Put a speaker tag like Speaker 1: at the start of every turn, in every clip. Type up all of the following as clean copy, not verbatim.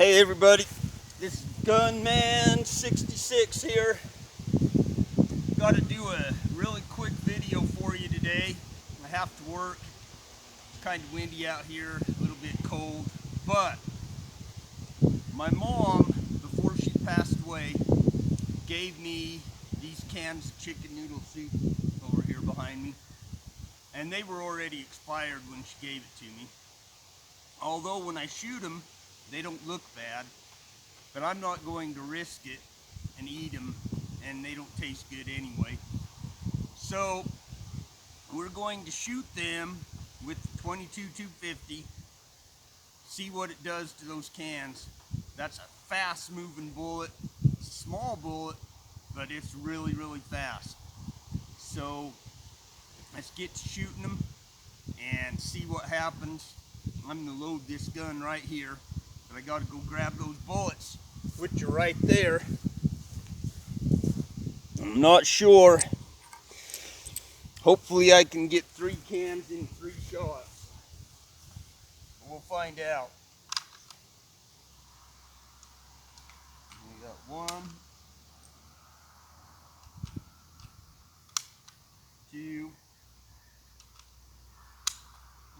Speaker 1: Hey everybody, this is Gunman 66 here. Got to do a really quick video for you today. I have to work. It's kind of windy out here, a little bit cold, but my mom, before she passed away, gave me these cans of chicken noodle soup over here behind me, and they were already expired when she gave it to me. Although when I shoot them, they don't look bad, but I'm not going to risk it and eat them, and they don't taste good anyway. So we're going to shoot them with the 22-250, see what it does to those cans. That's a fast moving bullet. It's a small bullet, but it's really, really fast. So let's get to shooting them and see what happens. I'm gonna load this gun right here, but I gotta go grab those bullets, which are right there. I'm not sure. Hopefully I can get 3 cans in 3 shots. We'll find out. We got 1, 2,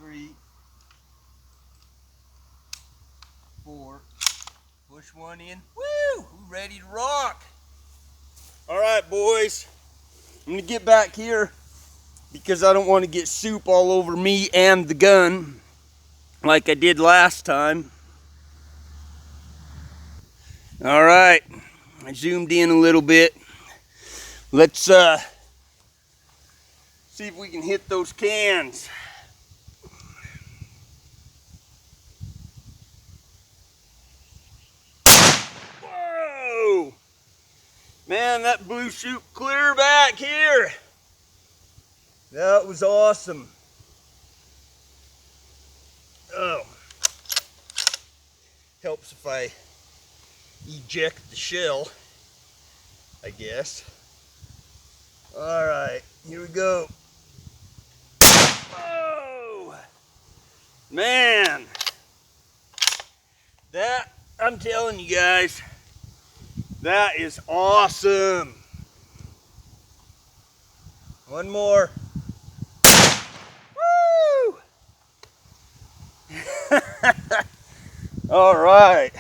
Speaker 1: 3, 4. Push one in. Woo! We're ready to rock. All right, boys. I'm gonna get back here because I don't want to get soup all over me and the gun like I did last time. All right, I zoomed in a little bit. Let's see if we can hit those cans. Whoa! Man, that blew soup clear back here. That was awesome. Oh. Helps if I eject the shell, I guess. All right, here we go. Whoa! Man, that, I'm telling you guys, that is awesome. One more. Woo! All right.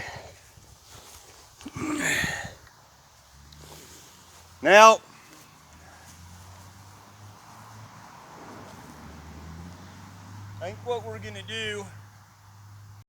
Speaker 1: Now, I think what we're gonna do